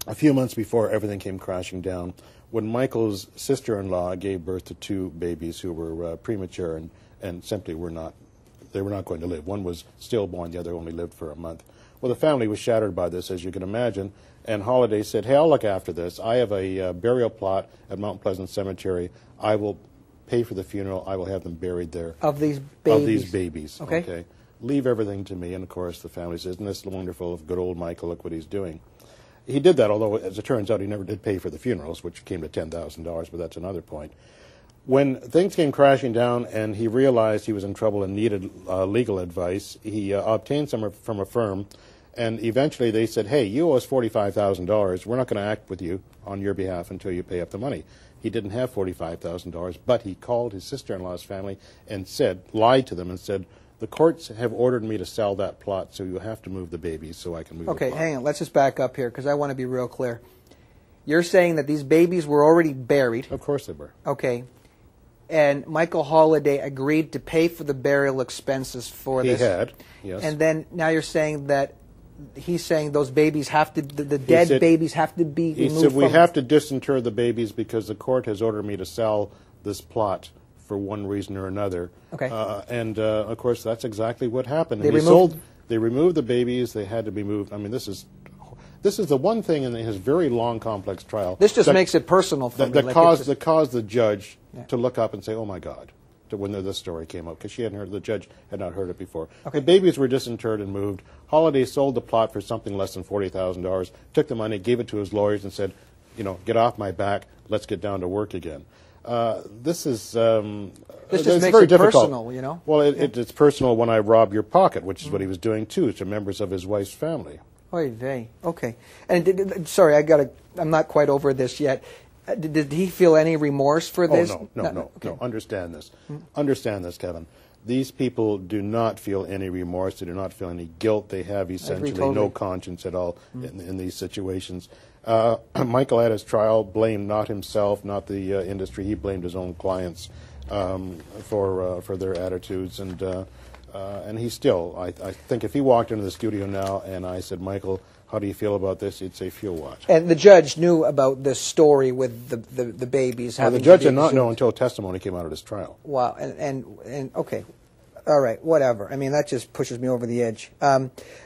a few months before everything came crashing down, when Michael's sister-in-law gave birth to two babies who were premature and simply were not going to live. One was stillborn, the other only lived for a month. Well, the family was shattered by this, as you can imagine, and Holoday said, hey, I'll look after this. I have a burial plot at Mount Pleasant Cemetery. I will pay for the funeral. I will have them buried there. Of these babies? Of these babies, okay. Leave everything to me. And, of course, the family says, isn't this wonderful of good old Michael? Look what he's doing. He did that, although, as it turns out, he never did pay for the funerals, which came to $10,000, but that's another point. When things came crashing down and he realized he was in trouble and needed legal advice, he obtained some from a firm, and eventually they said, hey, you owe us $45,000. We're not going to act with you on your behalf until you pay up the money. He didn't have $45,000, but he called his sister-in-law's family and lied to them and said, the courts have ordered me to sell that plot, so you have to move the babies so I can move the plot. Okay, hang on. Let's just back up here because I want to be real clear. You're saying that these babies were already buried. Of course they were. Okay. And Michael Holoday agreed to pay for the burial expenses for this. He had, yes. And then now you're saying that he's saying those babies have to, the dead babies have to be removed. He said, we have to disinter the babies because the court has ordered me to sell this plot for one reason or another. Okay. Of course, that's exactly what happened. They removed the babies. They had to be moved. I mean, this is the one thing in his very long, complex trial. This just makes it personal for me. That caused the judge to look up and say, oh, my God, when this story came up, because the judge had not heard it before. Okay. The babies were disinterred and moved. Holoday sold the plot for something less than $40,000, took the money, gave it to his lawyers, and said, get off my back. Let's get down to work again. This just makes it personal, you know? Well, it's personal when I rob your pocket, which is what he was doing, too, to members of his wife's family. Oy vey. Okay. And sorry, I'm not quite over this yet. Did he feel any remorse for this? Oh, no. Understand this. Understand this, Kevin. These people do not feel any remorse. They do not feel any guilt. They have essentially no conscience at all in these situations. Michael, at his trial, blamed not himself, not the industry. He blamed his own clients for their attitudes. And he still, I think if he walked into the studio now and I said, Michael, how do you feel about this? He'd say, feel what? And the judge knew about this story with the babies. Well, the judge did not know until testimony came out at his trial. Wow. And okay. All right, whatever. I mean, that just pushes me over the edge.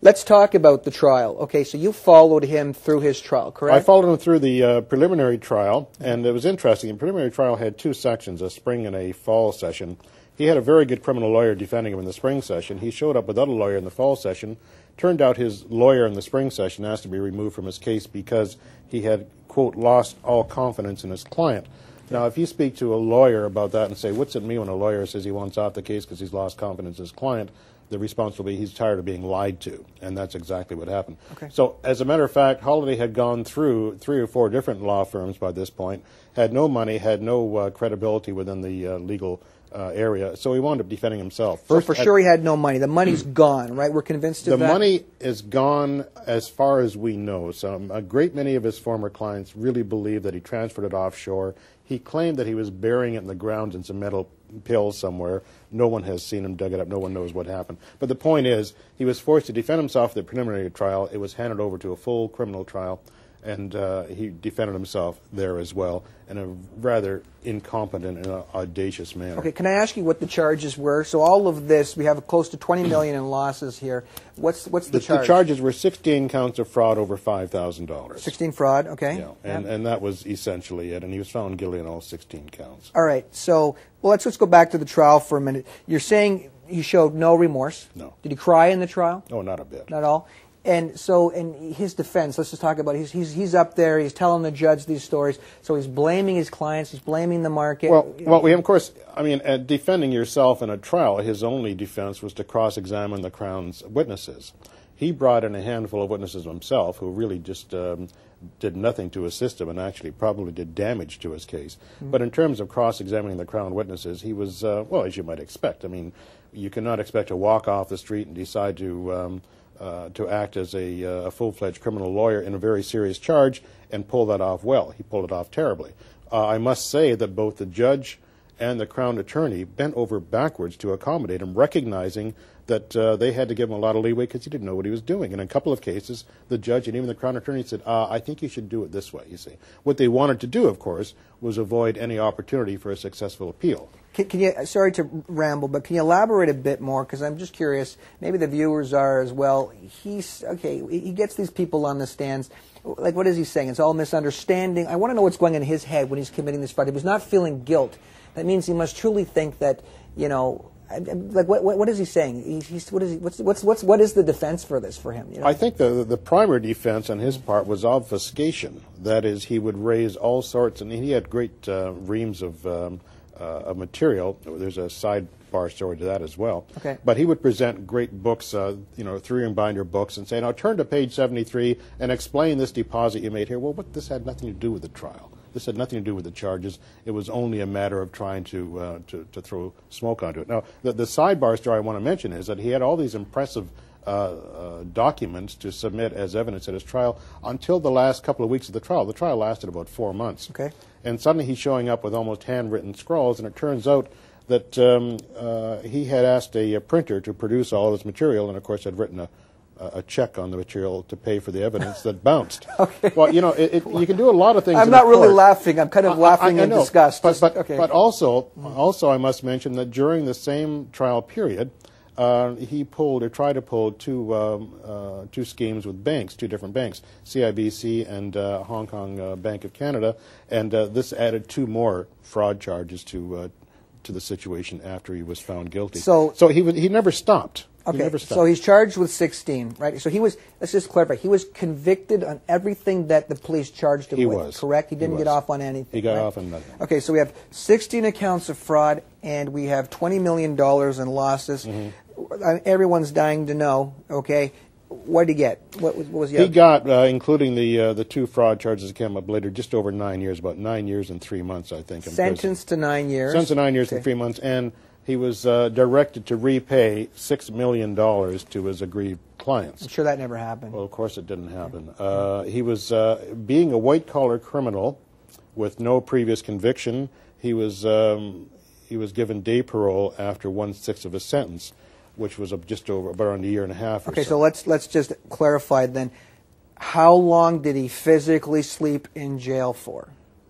Let's talk about the trial. Okay, so you followed him through his trial, correct? I followed him through the preliminary trial, and it was interesting. The preliminary trial had two sections, a spring and a fall session. He had a very good criminal lawyer defending him in the spring session. He showed up without a lawyer in the fall session. Turned out his lawyer in the spring session asked to be removed from his case because he had, quote, lost all confidence in his client. Now, if you speak to a lawyer about that and say, what's it mean when a lawyer says he wants off the case because he's lost confidence in his client, the response will be he's tired of being lied to, and that's exactly what happened. Okay. So, as a matter of fact, Holoday had gone through 3 or 4 different law firms by this point, had no money, had no credibility within the legal area, so he wound up defending himself. First, so for sure he had no money. The money's gone, right? We're convinced of that? The money is gone as far as we know. So a great many of his former clients really believe that he transferred it offshore. He claimed that he was burying it in the ground in some metal pills somewhere. No one has seen him dug it up. No one knows what happened. But the point is, he was forced to defend himself in the preliminary trial. It was handed over to a full criminal trial, and he defended himself there as well in a rather incompetent and audacious manner. Okay, can I ask you what the charges were? So all of this, we have close to $20 million in losses here. What's the charge? The charges were 16 counts of fraud over $5,000. 16 fraud, okay. Yeah, and that was essentially it, and he was found guilty on all 16 counts. All right, so let's just go back to the trial for a minute. You're saying he showed no remorse? No. Did he cry in the trial? Oh, not a bit. Not at all? And so, in his defense, let's just talk about it. He's up there. He's telling the judge these stories. So he's blaming his clients. He's blaming the market. Well, we of course. I mean, defending yourself in a trial, his only defense was to cross-examine the Crown's witnesses. He brought in a handful of witnesses himself, who really just did nothing to assist him, and actually probably did damage to his case. Mm-hmm. But in terms of cross-examining the Crown witnesses, he was well, as you might expect. I mean, you cannot expect to walk off the street and decide to act as a full-fledged criminal lawyer in a very serious charge and pull that off well. He pulled it off terribly. I must say that both the judge and the Crown Attorney bent over backwards to accommodate him, recognizing that they had to give him a lot of leeway because he didn't know what he was doing. And in a couple of cases, the judge and even the Crown Attorney said, I think you should do it this way, you see. What they wanted to do, of course, was avoid any opportunity for a successful appeal. Can you, sorry to ramble, but can you elaborate a bit more? Because I'm just curious, maybe the viewers are as well. He gets these people on the stands. Like, what is he saying? It's all misunderstanding. I want to know what's going on in his head when he's committing this fraud. If he's not feeling guilt, that means he must truly think that, you know, like what is he saying? What is the defense for this for him? You know? I think the primary defense on his part was obfuscation. That is, he would raise all sorts, and he had great reams of material. There's a sidebar story to that as well. Okay. But he would present great books, three-ring binder books, and say, now turn to page 73 and explain this deposit you made here. Well, this had nothing to do with the trial. This had nothing to do with the charges. It was only a matter of trying to throw smoke onto it. Now, the sidebar story I want to mention is that he had all these impressive documents to submit as evidence at his trial until the last couple of weeks of the trial. The trial lasted about 4 months. Okay. And suddenly he's showing up with almost handwritten scrawls, and it turns out that he had asked a printer to produce all of his material, and of course had written a check on the material to pay for the evidence that bounced. Okay. Well, you know, you can do a lot of things. I'm not really laughing. I'm kind of laughing in disgust. But also I must mention that during the same trial period, he pulled or tried to pull two schemes with banks, two different banks, CIBC and Hong Kong Bank of Canada, and this added 2 more fraud charges to the situation after he was found guilty. So he never stopped. Okay, so he's charged with 16, right? So he was, let's just clarify, he was convicted on everything that the police charged him with, correct? He didn't get off on anything. He got off on nothing. Okay, so we have 16 accounts of fraud, and we have $20 million in losses. Mm-hmm. Everyone's dying to know, okay, what did he get? What was the other? He got, including the 2 fraud charges that came up later, just over 9 years, about 9 years and 3 months, I think. Sentenced to 9 years. Sentenced to 9 years and 3 months, and he was directed to repay $6 million to his aggrieved clients. I'm sure that never happened. Well, of course it didn't happen. He was, being a white-collar criminal with no previous conviction, he was given day parole after 1/6 of his sentence, which was just over about a year and a half. Okay, so let's just clarify then. How long did he physically sleep in jail for?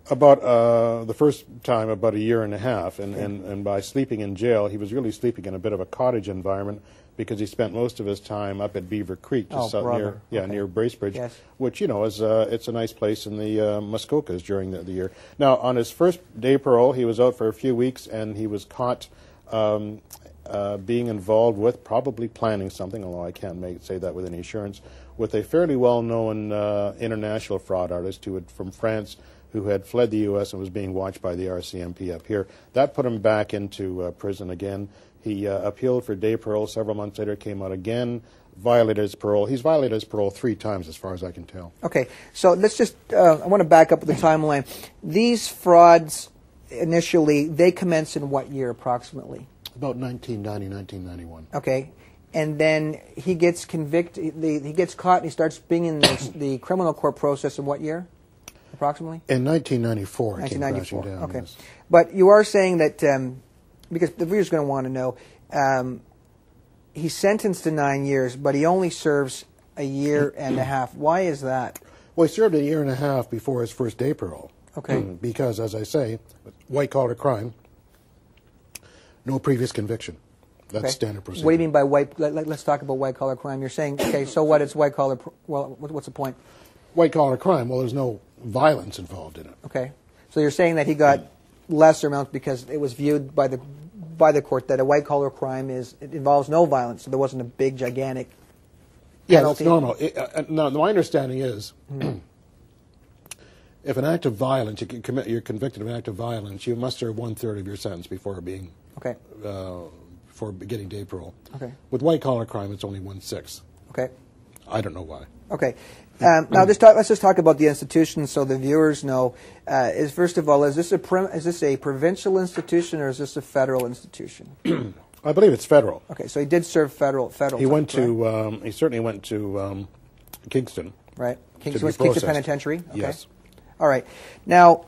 About the first time, about a year and a half, and by sleeping in jail, he was really sleeping in a bit of a cottage environment because he spent most of his time up at Beaver Creek, just near Bracebridge, yes. Which is it's a nice place in the Muskokas during the year. Now, on his first day parole, he was out for a few weeks, and he was caught being involved with, probably planning something, although I can't say that with any assurance, with a fairly well-known international fraud artist from France, who had fled the U.S. and was being watched by the RCMP up here. That put him back into prison again. He appealed for day parole. Several months later, came out again, violated his parole. He's violated his parole 3 times, as far as I can tell. Okay, so let's just, I want to back up with the timeline. These frauds, initially, they commenced in what year, approximately? About 1990, 1991. Okay. And then he gets convicted, he gets caught, and he starts being in the criminal court process in what year? Approximately? In 1994, it came crashing down. Okay. Yes. But you are saying that, because the viewers are going to want to know, he's sentenced to 9 years, but he only serves a year and a half. Why is that? Well, he served a year and a half before his first day parole. Okay. Because, as I say, white-collar crime, no previous conviction. That's standard procedure. What do you mean by let's talk about white-collar crime. You're saying, okay, so what? It's white-collar, well, what's the point? White-collar crime, well, there's no violence involved in it. Okay. So you're saying that he got lesser amounts because it was viewed by the court that a white-collar crime it involves no violence, so there wasn't a big, gigantic penalty? Yeah, that's normal. Now, my understanding is if an act of violence, you're convicted of an act of violence, you must serve 1/3 of your sentence before being for getting day parole. Okay. With white-collar crime, it's only 1/6. Okay. I don't know why. Okay. Now, let's just talk about the institution so the viewers know. First of all, is this a provincial institution or is this a federal institution? I believe it's federal. Okay, so he did serve federal. He went to. He certainly went to Kingston. Right. Kingston Penitentiary. Okay. Yes. All right. Now,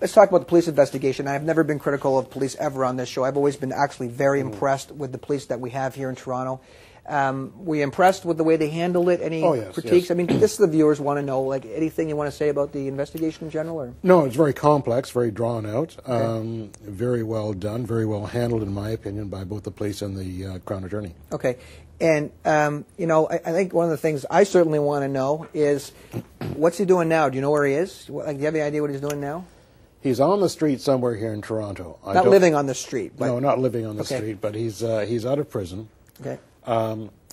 let's talk about the police investigation. I've never been critical of police ever on this show. I've always been actually very impressed with the police that we have here in Toronto. Were you impressed with the way they handled it? Any critiques? Yes. I mean, this the viewers want to know. Like anything you want to say about the investigation in general? Or? No, it's very complex, very drawn out, very well done, very well handled, in my opinion, by both the police and the Crown Attorney. Okay, and you know, I think one of the things I certainly want to know is what's he doing now? Do you know where he is? Like, do you have any idea what he's doing now? He's on the street somewhere here in Toronto. Not living on the street. But... No, not living on the street, but he's out of prison. Okay.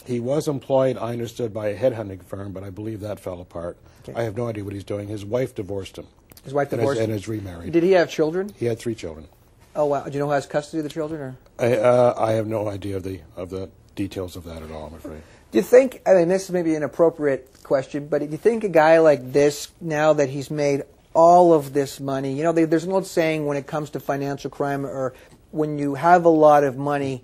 He was employed, I understood, by a headhunting firm, but I believe that fell apart. Okay. I have no idea what he's doing. His wife divorced him. His wife divorced him? And is remarried. Did he have children? He had 3 children. Oh, wow. Do you know who has custody of the children? Or? I have no idea of the details of that at all, I'm afraid. Do you think, I mean, this may be an appropriate question, but do you think a guy like this, now that he's made all of this money, you know, there's an old saying when it comes to financial crime, or when you have a lot of money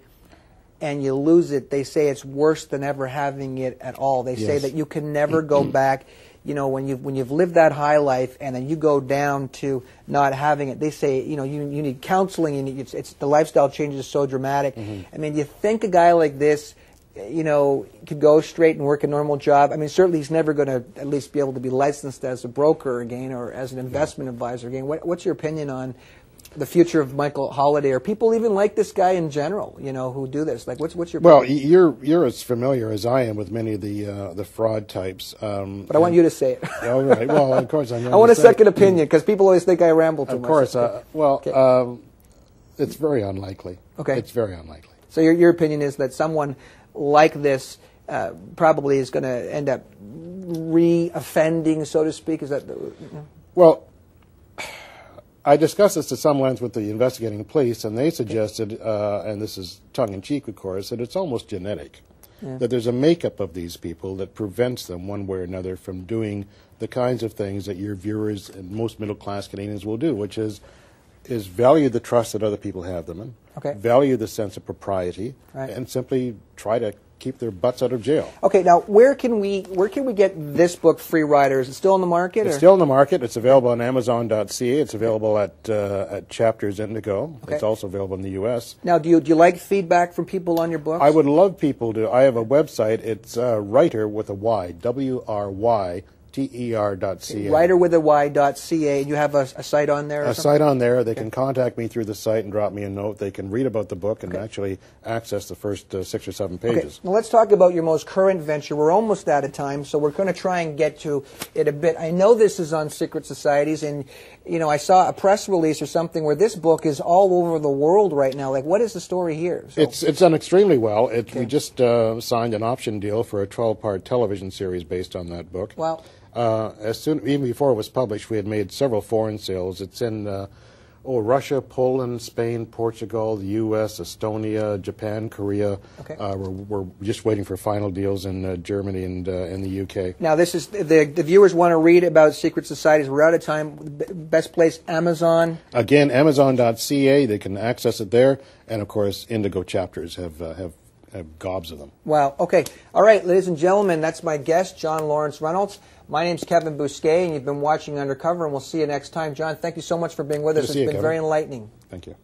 and you lose it, they say it's worse than ever having it at all. They say that you can never go back. You know, when you've lived that high life and then you go down to not having it, they say, you know, you need counseling. You need, the lifestyle changes is so dramatic. I mean, do you think a guy like this, you know, could go straight and work a normal job? I mean, certainly he's never going to at least be able to be licensed as a broker again or as an investment advisor again. What's your opinion on the future of Michael Holoday, or people even like this guy in general, you know, who do this? Like, what's your opinion? Well, you're as familiar as I am with many of the fraud types. But I want you to say it. All right. Well, of course, I want a second opinion because people always think I ramble too much. Of course. It's very unlikely. Okay. It's very unlikely. So your opinion is that someone like this probably is going to end up re-offending, so to speak? Is that Well, I discussed this to some length with the investigating police, and they suggested, and this is tongue-in-cheek, of course, that it's almost genetic, that there's a makeup of these people that prevents them one way or another from doing the kinds of things that your viewers and most middle-class Canadians will do, which is value the trust that other people have them in, value the sense of propriety, and simply try to keep their butts out of jail. Okay, now where can we get this book, Free Rider? Is it still on the market? It's still on the market. It's available on Amazon.ca. It's available at Chapters Indigo. It's also available in the U.S. Now, do you like feedback from people on your books? I would love people to. I have a website. It's Writer with a Y, WRYTER.ca. Writerwithany.ca. You have a site on there? A site on there. They can contact me through the site and drop me a note. They can read about the book and actually access the first 6 or 7 pages. Now let's talk about your most current venture. We're almost out of time, so we're going to try and get to it a bit. I know this is on secret societies, and you know, I saw a press release or something where this book is all over the world right now. Like, what is the story here? So, it's done extremely well. We just signed an option deal for a 12-part television series based on that book. Wow. Even before it was published, we had made several foreign sales. It's in Russia, Poland, Spain, Portugal, the U.S., Estonia, Japan, Korea. Okay. We're just waiting for final deals in Germany and in the U.K. Now, this is the viewers want to read about secret societies. We're out of time. Best place, Amazon. Again, Amazon.ca. They can access it there, and of course, Indigo Chapters have gobs of them. Wow. Okay. All right, ladies and gentlemen, that's my guest, John Lawrence Reynolds. My name's Kevin Bousquet, and you've been watching Undercover, and we'll see you next time. John, thank you so much for being with us. It's been very enlightening. Thank you.